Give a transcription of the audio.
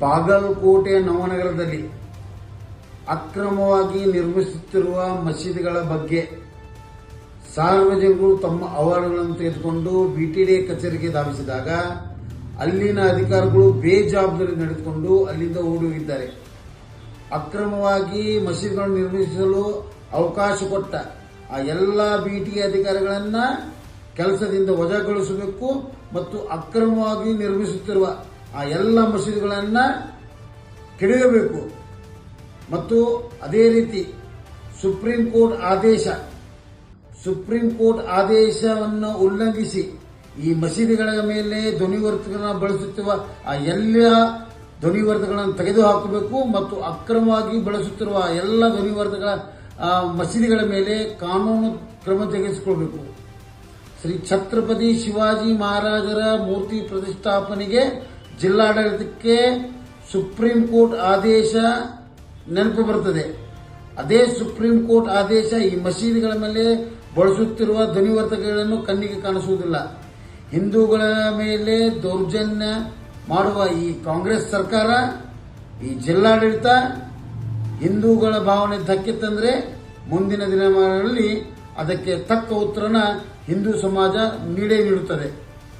ಬಾಗಲಕೋಟೆ ನವನಗರದಲ್ಲಿ ಅಕ್ರಮವಾಗಿ ನಿರ್ಮಿಸುತ್ತಿರುವ ಮಸೀದಿಗಳ ಬಗ್ಗೆ ಸಾರ್ವಜನಿಕರು ತಮ್ಮ ಅಹವಾಲುಗಳನ್ನು ತೆಗೆದುಕೊಂಡು ಬಿಟಿಎ ಕಚೇರಿಗೆ ಧಾವಿಸಿದಾಗ ಅಲ್ಲಿನ ಅಧಿಕಾರಿಗಳು ಬೇಜವಾಬ್ದಾರಿ ನಡೆದುಕೊಂಡು ಅಲ್ಲಿಂದ ಓಡಿ ಹೋಗಿದ್ದಾರೆ. ಅಕ್ರಮವಾಗಿ ಮಸೀದಿಗಳನ್ನು ನಿರ್ಮಿಸಲು ಅವಕಾಶ ಕೊಟ್ಟ ಆ ಎಲ್ಲ ಬಿಟಿಎ ಅಧಿಕಾರಿಗಳನ್ನ ಕೆಲಸದಿಂದ ವಜಾಗೊಳಿಸಬೇಕು ಮತ್ತು ಅಕ್ರಮವಾಗಿ ನಿರ್ಮಿಸುತ್ತಿರುವ ಆ ಎಲ್ಲ ಮಸೀದಿಗಳನ್ನು ಕೆಡವಬೇಕು ಮತ್ತು ಅದೇ ರೀತಿ ಸುಪ್ರೀಂ ಕೋರ್ಟ್ ಆದೇಶವನ್ನು ಉಲ್ಲಂಘಿಸಿ ಈ ಮಸೀದಿಗಳ ಮೇಲೆ ಧ್ವನಿವರ್ಧಕಗಳನ್ನು ಬಳಸುತ್ತಿರುವ ಆ ಎಲ್ಲ ಧ್ವನಿವರ್ಧಕಗಳನ್ನು ತೆಗೆದುಹಾಕಬೇಕು ಮತ್ತು ಅಕ್ರಮವಾಗಿ ಬಳಸುತ್ತಿರುವ ಎಲ್ಲ ಧ್ವನಿವರ್ಧಕಗಳ ಮಸೀದಿಗಳ ಮೇಲೆ ಕಾನೂನು ಕ್ರಮ ಜರುಗಿಸಿಕೊಳ್ಳಬೇಕು. ಶ್ರೀ ಛತ್ರಪತಿ ಶಿವಾಜಿ ಮಹಾರಾಜರ ಮೂರ್ತಿ ಪ್ರತಿಷ್ಠಾಪನೆಗೆ ಜಿಲ್ಲಾಡಳಿತಕ್ಕೆ ಸುಪ್ರೀಂ ಕೋರ್ಟ್ ಆದೇಶ ನೆನಪು ಬರುತ್ತದೆ. ಅದೇ ಸುಪ್ರೀಂ ಕೋರ್ಟ್ ಆದೇಶ ಈ ಮಸೀದಿಗಳ ಮೇಲೆ ಬಳಸುತ್ತಿರುವ ಧ್ವನಿವರ್ಧಕಗಳನ್ನು ಕಣ್ಣಿಗೆ ಕಾಣಿಸುವುದಿಲ್ಲ. ಹಿಂದೂಗಳ ಮೇಲೆ ದೌರ್ಜನ್ಯ ಮಾಡುವ ಈ ಕಾಂಗ್ರೆಸ್ ಸರ್ಕಾರ, ಈ ಜಿಲ್ಲಾಡಳಿತ ಹಿಂದೂಗಳ ಭಾವನೆ ಧಕ್ಕೆ ತಂದರೆ ಮುಂದಿನ ದಿನಮಾನಗಳಲ್ಲಿ ಅದಕ್ಕೆ ತಕ್ಕ ಉತ್ತರನ ಹಿಂದೂ ಸಮಾಜ ನೀಡುತ್ತದೆ.